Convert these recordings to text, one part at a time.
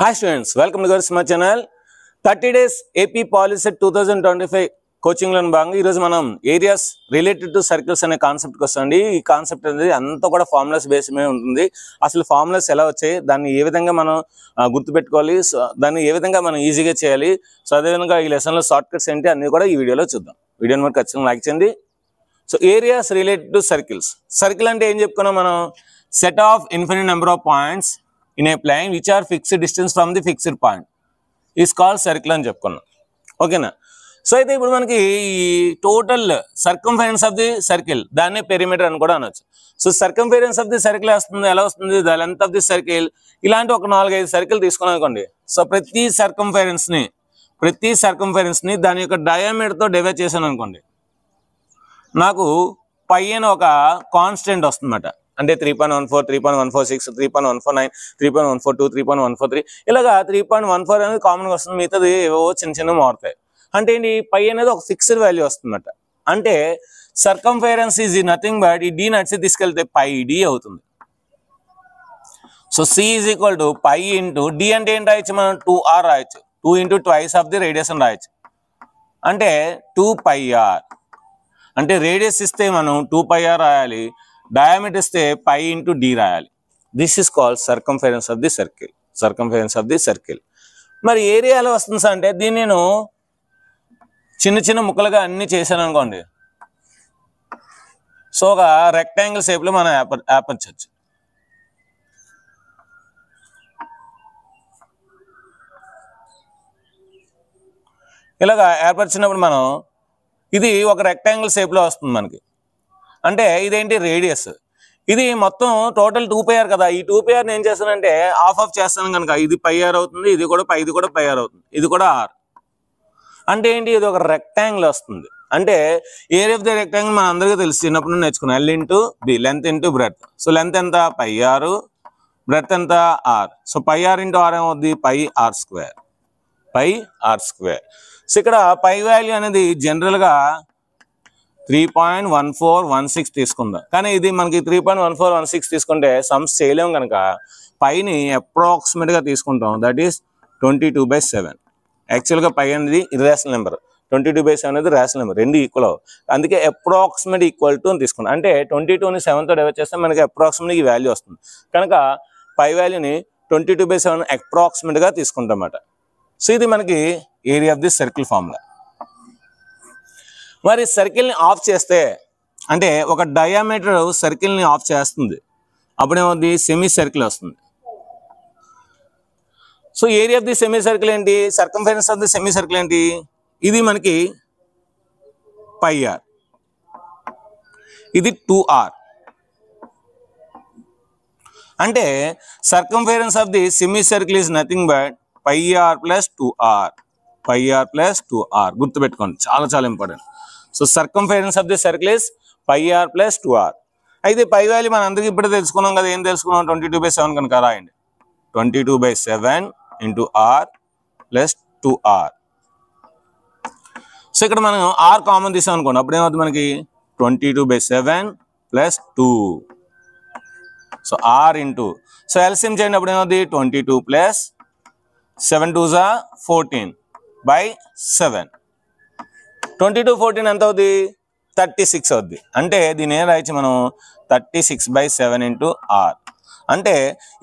Hi students, welcome to our channel. 30 days AP Policy 2025 coaching లో భాగంగా ఈ రోజు మనం ఏరియాస్ రిలేటెడ్ టు సర్కిల్స్ అనే కాన్సెప్ట్ కి వస్తుంది. ఈ కాన్సెప్ట్ అనేది అంతా కూడా ఫార్ములాస్ బేస్ మీద ఉంటుంది. అసలు ఫార్ములాస్ ఎలా వచ్చాయి, దాన్ని ఏ విధంగా మనం గుర్తుపెట్టుకోవాలి, దాన్ని ఏ విధంగా మనం ఈజీగా చేయాలి, సో అదే విధంగా ఈ లెసన్ లో షార్ట్ కట్స్ ఏంటి అన్ని కూడా ఈ వీడియోలో చూద్దాం. వీడియోని మరి ఖచ్చితంగా లైక్ చేయండి. So areas related to circles. Circle అంటే ఏం చెప్పుకున్నాం మనం? Set of infinite number of points in a plane which are fixed distance from the fixed point is called circle అని చెప్పుకున్నాం. ఓకేనా? సో అయితే ఇప్పుడు మనకి ఈ total circumference of the circle, దాన్నే పెరిమీటర్ అని కూడా అనొచ్చు. So circumference of the circle వస్తుంది, ఎలా వస్తుంది? The length of the circle. ఇలాంటి ఒక 4-5 సర్కిల్ తీసుకున్నాం అనుకోండి. సో ప్రతి సర్కంఫరెన్స్ ని దాని యొక్క డయామీటర్ తో డివైడ్ చేశాను అనుకోండి, నాకు పై అని ఒక కాన్స్టెంట్ వస్తుందన్నమాట. అంటే 3.14, 3.146, 3.149, 3.142, 3.143 ఇలాగా 3.14 అనేది కామన్గా వస్తుంది. మిగతాది ఏవో చిన్న మారుతాయి. అంటే ఏంటి? పై అనేది ఒక ఫిక్స్డ్ వాల్యూ వస్తుందన్నమాట. అంటే సర్కంఫరెన్స్ ఈజ్ నథింగ్ బట్ ఈ డి నడిచి తీసుకెళ్తే పై డి అవుతుంది. So C is equal to pi into D అంటే ఏంటి రాయొచ్చు మనం? 2r రాయొచ్చు. 2 into twice of the radius అని రాయొచ్చు. అంటే 2πr. అంటే రేడియస్ ఇస్తే మనం 2πr రాయాలి, డయామీటర్ ఇస్తే పై ఇంటూ డి రాయాలి. This is called circumference of the circle. మరి ఏరియాలో వస్తుంది సార్ అంటే దీన్ని నేను చిన్న ముక్కలుగా అన్ని చేశాను అనుకోండి. సో ఒక రెక్టాంగిల్ షేప్ లో మనం ఏర్పరచచ్చు. ఇలాగా ఏర్పరిచినప్పుడు మనం ఇది ఒక రెక్టాంగిల్ షేప్ లో వస్తుంది మనకి. అంటే ఇదేంటి? రేడియస్. ఇది మొత్తం టోటల్ 2πr కదా. ఈ 2πr ఏం చేస్తానంటే ఆఫ్ చేస్తాను కనుక ఇది πr అవుతుంది, ఇది కూడా πr అవుతుంది, ఇది కూడా r. అంటే ఏంటి? ఇది ఒక రెక్టాంగిల్ వస్తుంది. అంటే ఏరియా ఆఫ్ ది రెక్టాంగిల్ మన అందరికీ తెలుసు, చిన్నప్పుడు నుండి నేర్చుకున్నాం. L into B, length into breadth. So length ఎంత? πr, బ్రెడ్త్ ఎంత? r. So πr into r ఏమవుద్ది? πr square. సో ఇక్కడ పై వాల్యూ అనేది జనరల్ గా 3.1416 తీసుకుందాం. కానీ ఇది మనకి 3.1416 తీసుకుంటే సమ్స్ చేయలేము కనుక పైని అప్రాక్సిమేట్ గా తీసుకుంటాం. That is 22/7. యాక్చువల్గా పై అనేది ఇర్రేషనల్ నెంబర్, 22/7 అనేది రేషనల్ నెంబర్, రెండు ఈక్వల్. అందుకే అప్రాక్సిమేట్ ఈక్వల్ టు అని తీసుకుంటాం. అంటే 22ని 7తో డివైడ్ చేస్తే మనకి అప్రాక్సిమేట్ ఈ వాల్యూ వస్తుంది. కనుక పై వాల్యూని 22/7 అప్రాక్సిమేట్ గా తీసుకుంటాం అన్నమాట. సో ఇది మనకి area of the circle formula. మరి సర్కిల్ని ఆఫ్ చేస్తే, అంటే ఒక డయామీటర్ సర్కిల్ని ఆఫ్ చేస్తుంది, అప్పుడేమవుద్ది? సెమీ సర్కిల్ వస్తుంది. So area of the semi circle ఏంటి? Circumference of the semi circle ఏంటి? ఇది మనకి πr, ఇది 2r. అంటే circumference of the semi circle is nothing but πr plus 2r. గుర్తుపెట్టుకోండి, చాలా important. So circumference of the circle is πr plus 2r. అయితే పై value మనం అందరికీ ఇప్పుడే తెలుసుకున్నాం కదా. ఏం తెలుసుకున్నాం? 22/7 కనుక రాయండి. 22/7 into r plus 2r. So ఇక్కడ మనం r కామన్ తీసాం అనుకోండి, అప్పుడు ఏమవుతుంది మనకి? 22/7 plus 2. So r into, so LCM చేయండి, అప్పుడు ఏమవుతుంది? 22 ప్లస్ 7 2s 14/7. 22 14 ఎంత అవుద్ది? 36 అవుద్ది. అంటే దీని ఏం రాయొచ్చు మనం? 36/7 ఇంటూ r. అంటే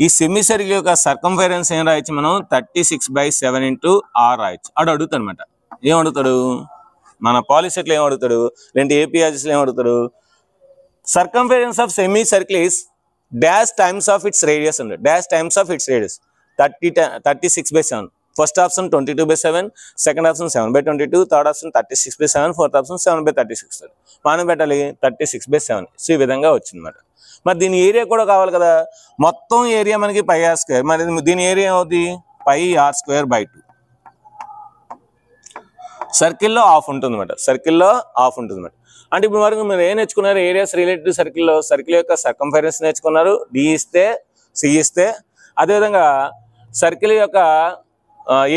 ఈ సెమీ సర్కిల్ యొక్క సర్కంఫరెన్స్ ఏం రాయొచ్చు మనం? 36/7 ఇంటూ r రాయొచ్చు. అడు అడుగుతాడు అనమాట. ఏం అడుగుతాడు? మన పాలిసెట్లో ఏం అడుగుతాడు, లేదంటే ఏపీఆర్జీస్లో ఏం అడుగుతాడు? Circumference of semi circle is dash times of it's radius అండి. 36/7. First option 22/7, second option 7/22, third option 36/7, fourth option 7/36. మనం పెట్టాలి 36/7. సో ఈ విధంగా వచ్చిందన్నమాట. మరి దీని ఏరియా కూడా కావాలి కదా. మొత్తం ఏరియా మనకి πr². మరి దీని ఏరియా ఏమవుతుంది? πr²/2. సర్కిల్లో ఆఫ్ ఉంటుంది అన్నమాట. అంటే ఇప్పుడు వరకు మీరు ఏం నేర్చుకున్నారు? ఏరియాస్ రిలేటెడ్ సర్కిల్లో సర్కిల్ యొక్క సర్కంఫరెన్స్ నేర్చుకున్నారు, డి ఇస్తే, సి ఇస్తే. అదేవిధంగా సర్కిల్ యొక్క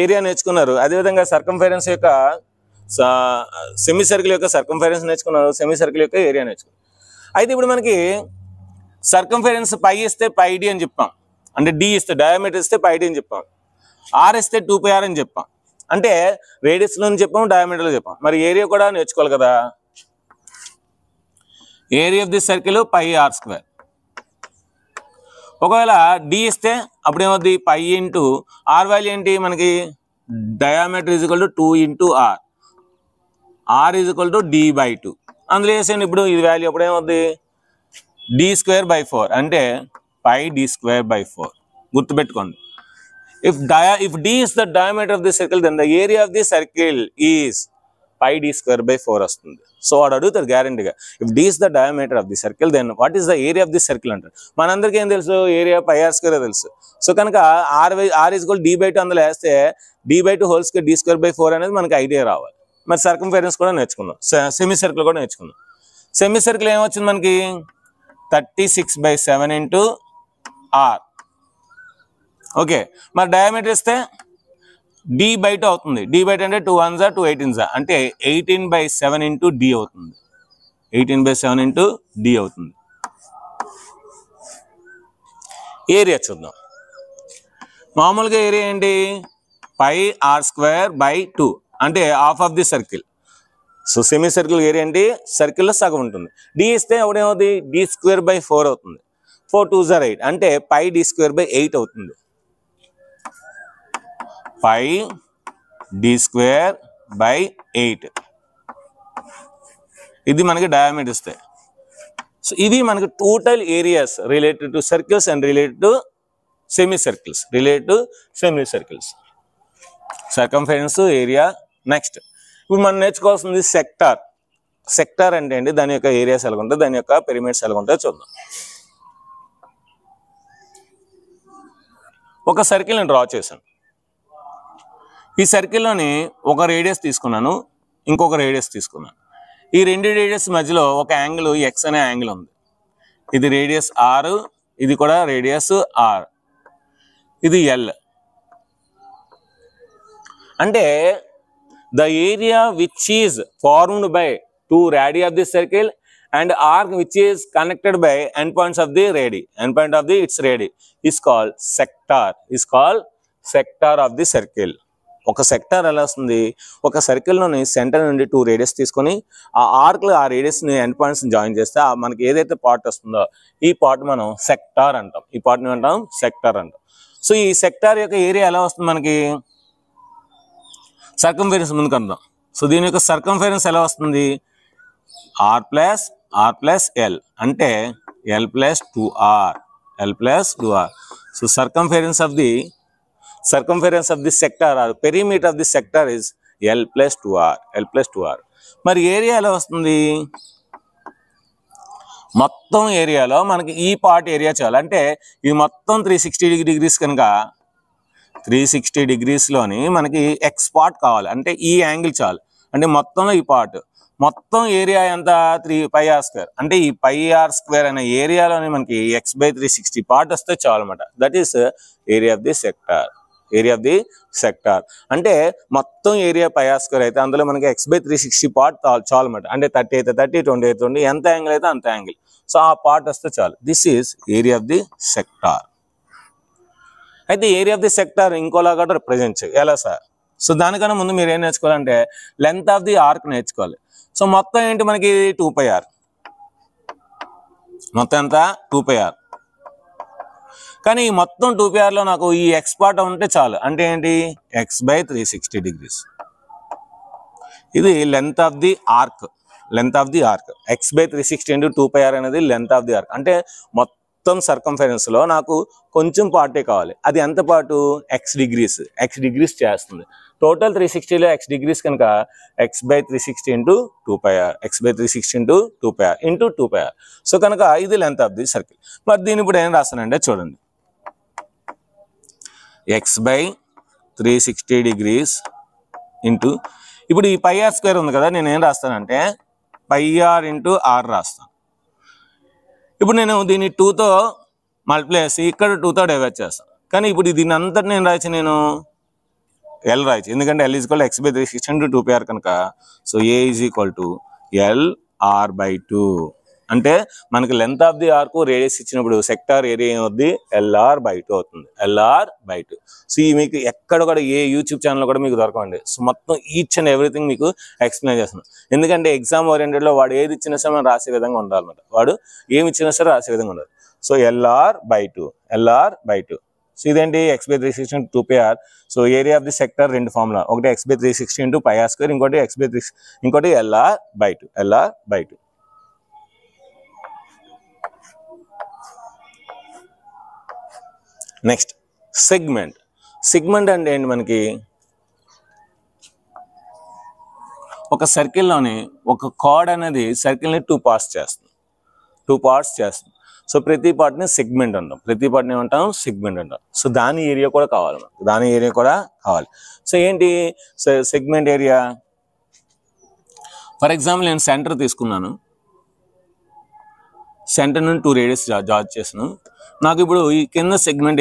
ఏరియా నేర్చుకున్నారు, అదేవిధంగా సర్కంఫరెన్స్ యొక్క సెమీ సర్కిల్ యొక్క సర్కంఫరెన్స్ నేర్చుకున్నారు, సెమీ సర్కిల్ యొక్క ఏరియా నేర్చుకున్నారు. అయితే ఇప్పుడు మనకి సర్కంఫరెన్స్ పై ఇస్తే πd అని చెప్పాం, అంటే డి ఇస్తే డయామీటర్ ఇస్తే πd అని చెప్పాం. ఆర్ ఇస్తే 2πr అని చెప్పాం. అంటే రేడియస్లో చెప్పాం, డయామీటర్లో చెప్పాం. మరి ఏరియా కూడా నేర్చుకోవాలి కదా. Area of the circle πr². ఒకవేళ డి ఇస్తే అప్పుడు ఏమవుద్ది, π ఇంటూ ఆర్ వాల్యూ ఏంటి మనకి, diameter is equal to 2 into R, R is equal to d/2. అందులో వేసేయండి ఇప్పుడు ఇది వాల్యూ. అప్పుడు ఏమవుద్ది, d²/4 అంటే πd²/4. గుర్తుపెట్టుకోండి. If d is the diameter of the circle, then the area of the circle is πd²/4 వస్తుంది. సో వాడు అడుగుతారు గ్యారెంటీగా, if d is the diameter of the circle, then what is the area of the circle అంటారు. మనందరికీ ఏం తెలుసు, area πr² తెలుసు. So కనుక r is equal d/2 అందులో వేస్తే d/2 హోల్ స్క్వేర్ d²/4 అనేది మనకి ఐడియా రావాలి. మరి సర్కంఫరెన్స్ కూడా నేర్చుకుందాం, సెమీ సర్కిల్ కూడా నేర్చుకుందాం. సెమీ సర్కిల్ ఏమొచ్చింది మనకి, 36/7 ఇంటూ ఆర్. ఓకే, మరి డయామీటర్ ఇస్తే d/2 అవుతుంది. d/2 అంటే 2 1s 2 18s అంటే 18/7 ఇంటూ d అవుతుంది. 18/7 ఇంటూ d అవుతుంది. ఏరియా చూద్దాం. మామూలుగా ఏరియా ఏంటి, πr²/2 అంటే half of the circle. So semi circle area ఏంటి, సర్కిల్లో సగం ఉంటుంది. డి ఇస్తే అప్పుడేమవుతుంది, d²/4 అవుతుంది. 4 2s 8 అంటే πd²/8 అవుతుంది. πd²/8 ఇది మనకి డయామీటర్ ఇస్తాయి. సో ఇవి మనకి total areas related to circles and related to semi circles. Circumference, area. Next ఇప్పుడు మనం నేర్చుకోవాల్సింది సెక్టార్. సెక్టార్ అంటే ఏంటి, దాని యొక్క ఏరియాస్ ఎలా ఉంటాయి, దాని యొక్క పిరమిడ్స్ ఎలా ఉంటాయో చూద్దాం. ఒక సర్కిల్ని డ్రా చేశాను. ఈ సర్కిల్లోని ఒక రేడియస్ తీసుకున్నాను, ఇంకొక రేడియస్ తీసుకున్నాను. ఈ రెండు రేడియస్ మధ్యలో ఒక యాంగిల్ ఎక్స్ అనే యాంగిల్ ఉంది. ఇది రేడియస్ ఆర్, ఇది కూడా రేడియస్ ఆర్, ఇది ఎల్. అంటే the area which is formed by 2 radii of the circle and arc which is connected by endpoints of the radii, endpoint of the its radii is called sector of the circle. ఒక sector ఎలా వస్తుంది, ఒక సర్కిల్లోని centre నుండి 2 radius తీసుకొని ఆ ఆర్క్లో ఆ రేడియస్ని end పాయింట్స్ని join చేస్తే మనకి ఏదైతే పార్ట్ వస్తుందో ఈ పార్ట్ మనం సెక్టార్ అంటాం. ఈ పార్ట్ని అంటాం సెక్టార్ అంటాం. సో ఈ సెక్టార్ యొక్క ఏరియా ఎలా వస్తుంది మనకి, సర్కంఫరెన్స్ ముందుకు అందాం. సో దీని యొక్క సర్కంఫరెన్స్ ఎలా వస్తుంది, r ప్లస్ ఎల్ అంటే l plus 2r. So circumference of the sector or perimeter of the sector is l plus 2r. మరి ఏరియా ఎలా వస్తుంది, మొత్తం ఏరియాలో మనకి ఈ పార్ట్ ఏరియా చాలు. అంటే ఇది మొత్తం 360 degrees కనుక 360 degreesలోని మనకి ఎక్స్ పార్ట్ కావాలి. అంటే ఈ యాంగిల్ చాలు. అంటే మొత్తంలో ఈ పార్ట్ మొత్తం ఏరియా ఎంత, 3πr². అంటే ఈ πr² అనే ఏరియాలోని మనకి x/360 పార్ట్ వస్తే చాలు అనమాట. That is area of the sector. అంటే మొత్తం ఏరియా πr² అయితే అందులో మనకి x/360 పార్ట్ చాలు అనమాట. అంటే 30 అయితే 30, 20 అయితే 20, ఎంత యాంగిల్ అయితే అంత యాంగిల్. సో ఆ పార్ట్ వస్తే చాలు. This is area of the sector. అయితే ఏరియా ఆఫ్ ది సెక్టార్ ఇంకోలాగా రిప్రజెంట్ చేయాలి. ఎలా సార్? సో దానికన్నా ముందు మీరు ఏం నేర్చుకోవాలంటే లెంత్ ఆఫ్ ది ఆర్క్ నేర్చుకోవాలి. సో మొత్తం ఏంటి మనకి 2πr, మొత్తం ఎంత 2πr. కానీ ఈ మొత్తం 2πrలో నాకు ఈ ఎక్స్ పార్ట్ ఉంటే చాలు. అంటే ఏంటి, x/360 degrees. ఇది length of the arc. x/360 into 2πr అనేది లెంత్ ఆఫ్ ది ఆర్క్. అంటే మొత్తం సర్కంఫరెన్స్లో నాకు కొంచెం పార్టే కావాలి. అది ఎంత పార్టు, x డిగ్రీస్ చేస్తుంది. టోటల్ 360లో x డిగ్రీస్ కనుక x/360 into 2πr, into 2πr. So కనుక ఇది లెంత్ ఆఫ్ ది సర్కిల్. మరి దీని ఇప్పుడు ఏం రాస్తానంటే చూడండి, x/360 degrees ఇంటూ ఇప్పుడు ఈ πr² ఉంది కదా, నేను ఏం రాస్తానంటే πr into r రాస్తాను. ఇప్పుడు నేను దీన్ని 2తో మల్టిప్లై చేసి ఇక్కడ 2తో డివైడ్ చేస్తాను. కానీ ఇప్పుడు దీన్ని అంతటి నేను రాయచ్చు, నేను L రాయచ్చు. ఎందుకంటే L = x/360 into 2πr కనుక. So A = LR/2. అంటే మనకి length of the arc radius ఇచ్చినప్పుడు సెక్టార్ ఏరియా ఏమవుద్ది LR/2 అవుతుంది, LR/2. సో మీకు ఎక్కడ కూడా ఏ యూట్యూబ్ ఛానల్ కూడా మీకు దొరకండి. సో మొత్తం ఈచ్ అండ్ ఎవ్రీథింగ్ మీకు ఎక్స్ప్లెయిన్ చేస్తున్నాను. ఎందుకంటే ఎగ్జామ్ ఓరియంటెడ్లో వాడు ఏది ఇచ్చినా సరే మనం రాసే విధంగా ఉండాలన్నమాట. వాడు ఏమి ఇచ్చినా సరే రాసే విధంగా ఉండాలి. So LR/2. సో ఇదేంటి x/360 2πr. So area of the sector రెండు ఫార్ములా, ఒకటి x/360 × πr², ఇంకోటి LR/2. నెక్స్ట్ సెగ్మెంట్ అంటే ఏంటి? మనకి ఒక సర్కిల్లోని ఒక కార్డ్ అనేది సర్కిల్ని 2 పార్ట్స్ చేస్తుంది. సో ప్రతి పార్ట్ని సెగ్మెంట్ అంటాం, సెగ్మెంట్ అంటాం. సో దాని ఏరియా కూడా కావాలి. సో ఏంటి సెగ్మెంట్ ఏరియా? ఫర్ ఎగ్జాంపుల్ నేను సెంటర్ తీసుకున్నాను, సెంటర్ నుండి 2 రేడియస్ జార్జ్ చేసాను. నాకు ఇప్పుడు ఈ కింద సెగ్మెంట్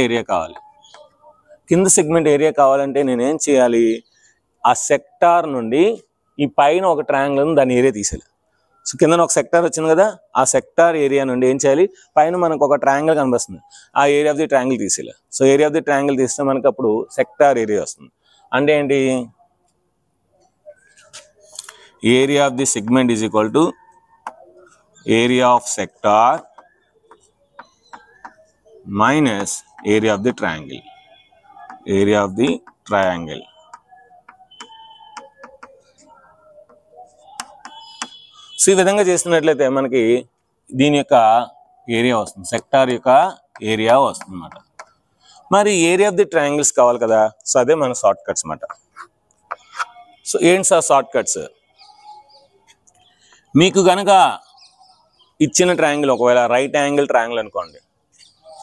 ఏరియా కావాలంటే నేనేం చేయాలి? ఆ సెక్టార్ నుండి ఈ పైన ఒక ట్రయాంగిల్ ఉంది, దాని ఏరియా తీసేయాలి. సో కింద ఒక సెక్టార్ వచ్చింది కదా, ఆ సెక్టార్ ఏరియా నుండి ఏం చేయాలి? పైన మనకు ఒక ట్రయాంగిల్ కనిపిస్తుంది, ఆ ఏరియా ఆఫ్ ది ట్రయాంగిల్ తీసేయాలి. So area of the triangle తీస్తే మనకి అప్పుడు సెక్టార్ ఏరియా వస్తుంది. అంటే ఏంటి? Area of the segment is equal to area of sector minus area of the triangle. So ఈ విధంగా చేస్తున్నట్లయితే మనకి దీని యొక్క ఏరియా వస్తుంది, సెక్టార్ యొక్క ఏరియా వస్తుంది అన్నమాట. మరి ఏరియా ఆఫ్ ది ట్రయాంగిల్స్ కావాలి కదా, సో అదే మన షార్ట్ కట్స్ అన్నమాట. సో ఏంటి సార్ షార్ట్ కట్స్? మీకు కనుక ఇచ్చిన ట్రయాంగిల్ ఒకవేళ రైట్ యాంగిల్ ట్రయాంగిల్ అనుకోండి,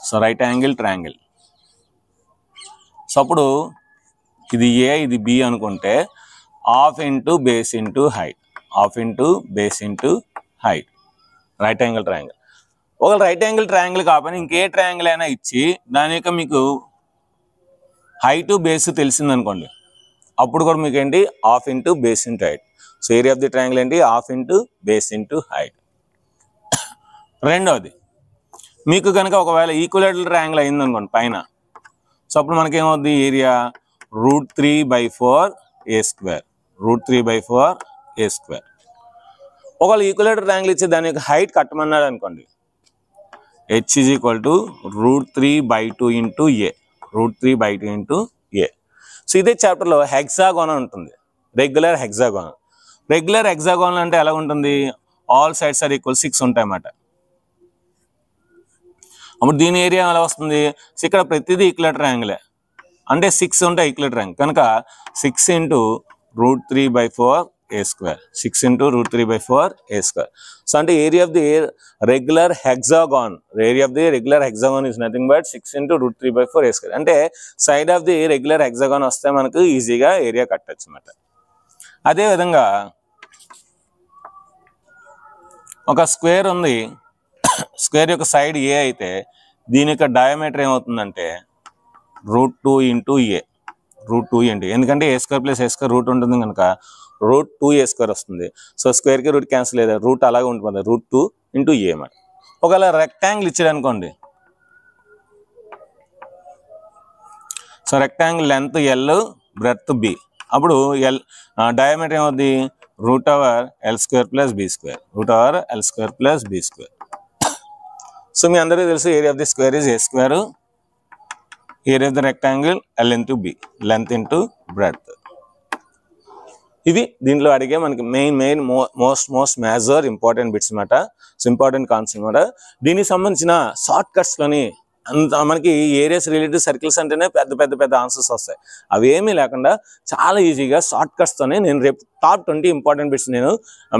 so right angle triangle, so అప్పుడు ఇది ఏ ఇది బి అనుకుంటే half into base into height, right angle triangle. ఒకవేళ రైట్ యాంగిల్ ట్రయాంగిల్ కాకపోయినా ఇంకే ట్రయాంగిల్ అయినా ఇచ్చి దాని యొక్క మీకు హైట్ బేస్ తెలిసిందనుకోండి, అప్పుడు కూడా మీకు ఏంటి? Half into base into height. So area of the triangle ఏంటి? Half into base into height. రెండవది, మీకు కనుక ఒకవేళ ఈక్వలేటరల్ ట్రయాంగిల్ అయిందనుకోండి పైన, సో అప్పుడు మనకేమవుద్ది? Area √3/4 a². ఒకవేళ ఈక్వలేటరల్ ట్రయాంగిల్ ఇచ్చి దాని యొక్క హైట్ కట్టమన్నాడు అనుకోండి, h = √3/2 × a. సో ఇదే చాప్టర్లో హెక్సాగోన్ ఉంటుంది, రెగ్యులర్ హెక్సాగోన్ అంటే ఎలా ఉంటుంది? ఆల్ సైడ్స్ ఆర్ ఈక్వల్ 6 ఉంటాయి అన్నమాట. అప్పుడు దీని ఏరియా ఎలా వస్తుంది? ఇక్కడ ప్రతిదీ ఈక్వలేటరల్ ట్రయాంగిలే, అంటే 6 ఉంటాయి ఈక్వలేటరల్ ట్రయాంగిల్ కనుక 6 × √3/4 a². సో అంటే area of the regular hexagon is nothing but 6 × √3/4 a². అంటే side of the regular hexagon వస్తే మనకు ఈజీగా ఏరియా కట్టచ్చు అన్నమాట. అదేవిధంగా ఒక స్క్వేర్ ఉంది, స్క్వేర్ యొక్క సైడ్ ఏ అయితే దీని యొక్క డయామీటర్ ఏమవుతుందంటే √2 × a. ఎందుకంటే a² + a² రూట్ ఉంటుంది కనుక √2a² వస్తుంది. సో స్క్వేర్కి రూట్ క్యాన్సిల్ లేదు, రూట్ అలాగే ఉంటుంది, √2 × a అన్నమాట. ఒకవేళ రెక్టాంగిల్ ఇచ్చాడు అనుకోండి, so rectangle length L, breadth B, అప్పుడు డయామీటర్ ఏమవుద్ది? √L² + b². సో మీ అందరికీ తెలుసు area of the square is a², area of the rectangle L × B, length into breadth. ఇవి దీంట్లో అడిగే మనకి main most major important bits అన్నమాట. సో ఇంపార్టెంట్ కాన్సెప్ట్ అన్నమాట. దీనికి సంబంధించిన షార్ట్ కట్స్లోని మనకి ఏరియాస్ రిలేటెడ్ సర్కిల్స్ అంటేనే పెద్ద ఆన్సర్స్ వస్తాయి. అవి ఏమీ లేకుండా చాలా ఈజీగా షార్ట్ కట్స్తోనే నేను రేపు టాప్ 20 ఇంపార్టెంట్ బిట్స్ నేను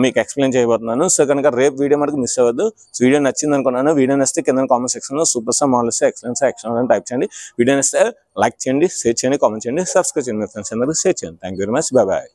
మీకు ఎక్స్ప్లెయిన్ చేయబోతున్నాను. సో కనుక రేపు వీడియో మనకు మిస్ అవ్వద్దు. సో వీడియో నచ్చింది అనుకున్నాను. వీడియో నచ్చితే కింద కామెంట్ సెక్షన్లో సూపర్ స్టార్ మాడల్స్ ఎక్సలెన్స్ అని టైప్ చేయండి. వీడియో నచ్చితే లైక్ చేయండి, షేర్ చేయండి, కామెంట్ చేయండి, సబ్స్క్రైబ్ చేయండి. మీ ఫ్రెండ్స్ అందరూ షేర్ చేయండి. Thank you very much. Bye.